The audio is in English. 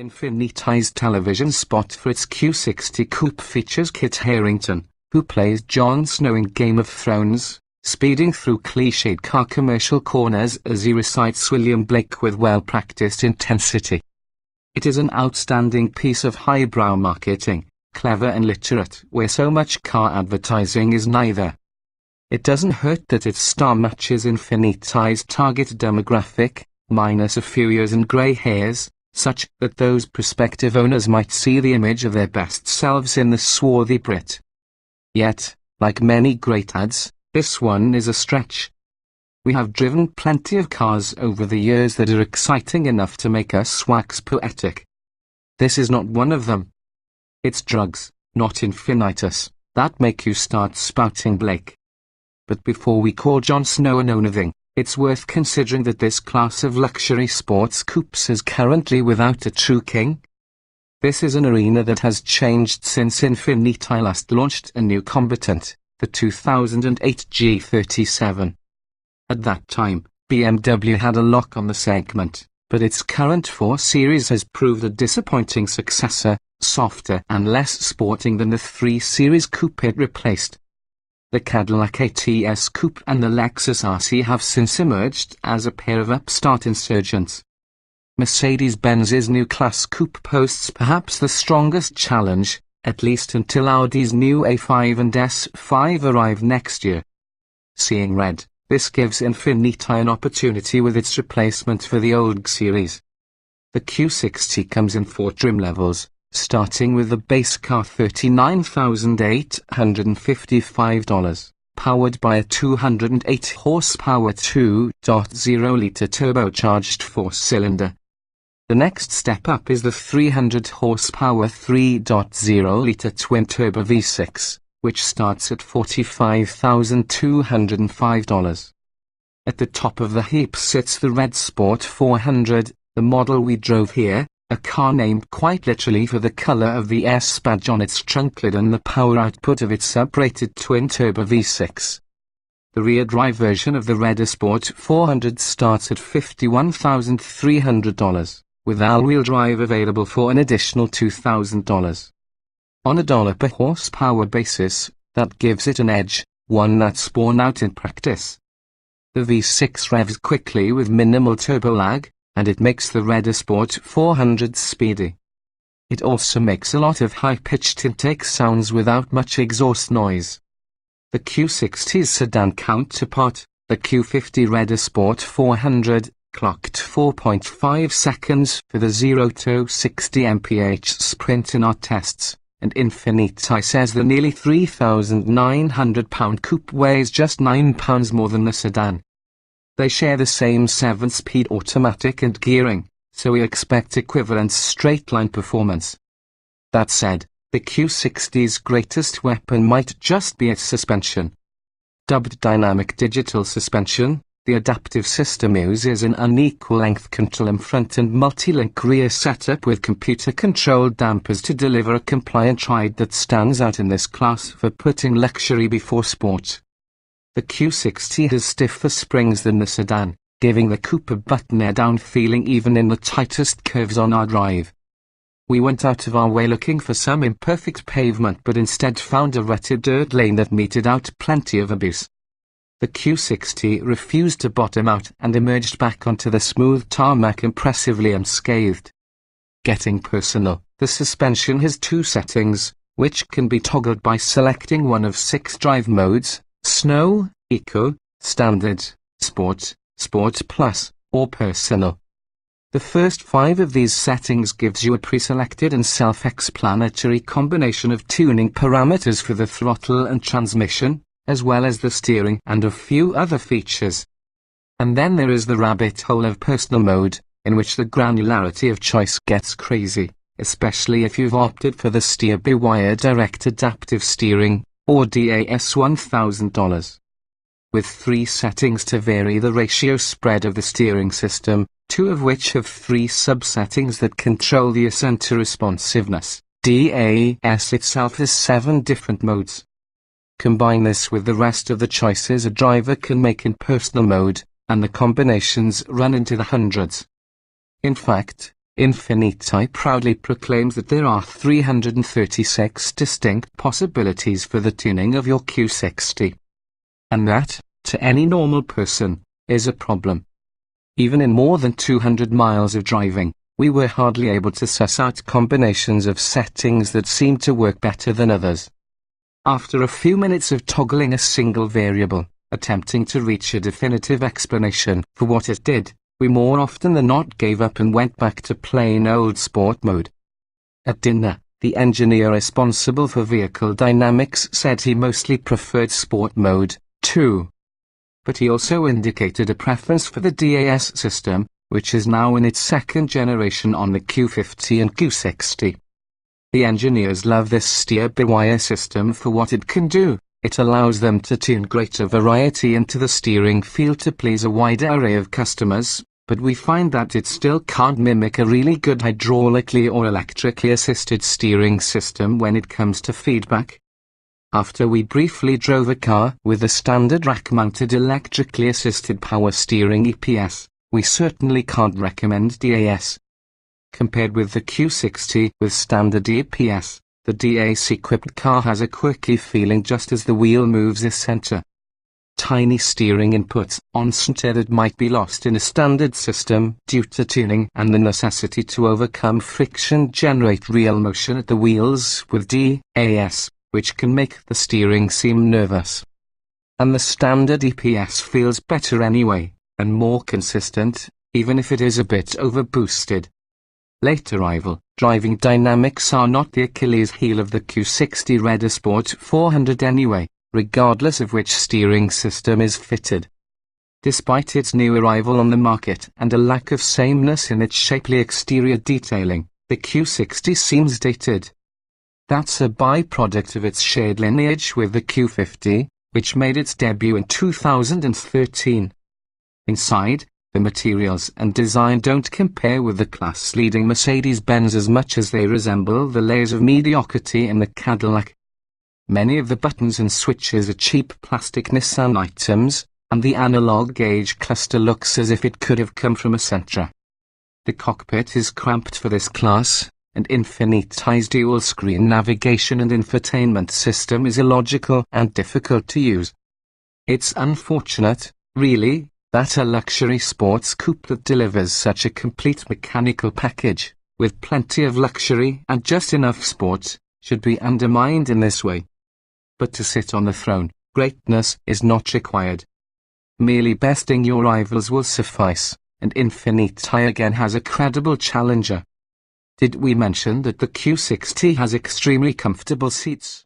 Infiniti's television spot for its Q60 coupe features Kit Harington, who plays Jon Snow in Game of Thrones, speeding through cliched car commercial corners as he recites William Blake with well-practiced intensity. It is an outstanding piece of highbrow marketing, clever and literate, where so much car advertising is neither. It doesn't hurt that its star matches Infiniti's target demographic, minus a few years and grey hairs, such that those prospective owners might see the image of their best selves in the swarthy Brit. Yet, like many great ads, this one is a stretch. We have driven plenty of cars over the years that are exciting enough to make us wax poetic. This is not one of them. It's drugs, not infinitus, that make you start spouting Blake. But before we call Jon Snow an owner-thing, it's worth considering that this class of luxury sports coupes is currently without a true king. This is an arena that has changed since Infiniti last launched a new combatant, the 2008 G37. At that time, BMW had a lock on the segment, but its current 4 Series has proved a disappointing successor, softer and less sporting than the 3 Series coupe it replaced. The Cadillac ATS Coupe and the Lexus RC have since emerged as a pair of upstart insurgents. Mercedes-Benz's new class coupe posts perhaps the strongest challenge, at least until Audi's new A5 and S5 arrive next year. Seeing red, this gives Infiniti an opportunity with its replacement for the old series. The Q60 comes in 4 trim levels, starting with the base car $39,855, powered by a 208 horsepower 2.0-litre turbocharged 4-cylinder. The next step up is the 300 horsepower 3.0-litre twin-turbo V6, which starts at $45,205. At the top of the heap sits the Red Sport 400, the model we drove here, a car named quite literally for the colour of the S badge on its trunk lid and the power output of its uprated twin-turbo V6. The rear-drive version of the Red Sport 400 starts at $51,300, with all-wheel drive available for an additional $2,000. On a dollar per horsepower basis, that gives it an edge, one that's borne out in practice. The V6 revs quickly with minimal turbo lag, and it makes the Red Sport 400 speedy. It also makes a lot of high-pitched intake sounds without much exhaust noise. The Q60's sedan counterpart, the Q50 Red Sport 400, clocked 4.5 seconds for the 0 to 60 mph sprint in our tests, and Infiniti says the nearly £3,900 coupe weighs just £9 more than the sedan. They share the same 7-speed automatic and gearing, so we expect equivalent straight-line performance. That said, the Q60's greatest weapon might just be its suspension. Dubbed dynamic digital suspension, the adaptive system uses an unequal length control in front and multi-link rear setup with computer-controlled dampers to deliver a compliant ride that stands out in this class for putting luxury before sport. The Q60 has stiffer springs than the sedan, giving the coupe a button-down feeling even in the tightest curves on our drive. We went out of our way looking for some imperfect pavement but instead found a rutted dirt lane that meted out plenty of abuse. The Q60 refused to bottom out and emerged back onto the smooth tarmac impressively unscathed. Getting personal, the suspension has 2 settings, which can be toggled by selecting one of 6 drive modes: Snow, Eco, Standard, Sport, Sport Plus, or Personal. The first 5 of these settings gives you a pre-selected and self-explanatory combination of tuning parameters for the throttle and transmission, as well as the steering and a few other features. And then there is the rabbit hole of Personal mode, in which the granularity of choice gets crazy, especially if you've opted for the steer-by-wire direct adaptive steering, or DAS $1,000. With 3 settings to vary the ratio spread of the steering system, 2 of which have 3 subsettings that control the ascent to responsiveness. DAS itself has 7 different modes. Combine this with the rest of the choices a driver can make in personal mode, and the combinations run into the hundreds. In fact, Infiniti proudly proclaims that there are 336 distinct possibilities for the tuning of your Q60. And that, to any normal person, is a problem. Even in more than 200 miles of driving, we were hardly able to suss out combinations of settings that seemed to work better than others. After a few minutes of toggling a single variable, attempting to reach a definitive explanation for what it did, we more often than not gave up and went back to plain old sport mode. At dinner, the engineer responsible for vehicle dynamics said he mostly preferred sport mode, too. But he also indicated a preference for the DAS system, which is now in its second generation on the Q50 and Q60. The engineers love this steer-by-wire system for what it can do. It allows them to tune greater variety into the steering feel to please a wider array of customers, but we find that it still can't mimic a really good hydraulically or electrically assisted steering system when it comes to feedback. After we briefly drove a car with a standard rack-mounted electrically assisted power steering EPS, we certainly can't recommend DAS. Compared with the Q60 with standard EPS, the DAS-equipped car has a quirky feeling just as the wheel moves its center. Tiny steering inputs on center that might be lost in a standard system due to tuning and the necessity to overcome friction generate real motion at the wheels with DAS, which can make the steering seem nervous. And the standard EPS feels better anyway, and more consistent, even if it is a bit overboosted. Late arrival, driving dynamics are not the Achilles heel of the Q60 Red Sport 400 anyway, regardless of which steering system is fitted. Despite its new arrival on the market and a lack of sameness in its shapely exterior detailing, the Q60 seems dated. That's a byproduct of its shared lineage with the Q50, which made its debut in 2013. Inside, the materials and design don't compare with the class-leading Mercedes-Benz as much as they resemble the layers of mediocrity in the Cadillac. Many of the buttons and switches are cheap plastic Nissan items, and the analog gauge cluster looks as if it could have come from a Sentra. The cockpit is cramped for this class, and Infiniti's dual-screen navigation and infotainment system is illogical and difficult to use. It's unfortunate, really, that a luxury sports coupe that delivers such a complete mechanical package, with plenty of luxury and just enough sport, should be undermined in this way. But to sit on the throne, greatness is not required. Merely besting your rivals will suffice, and Infiniti again has a credible challenger. Did we mention that the Q60 has extremely comfortable seats?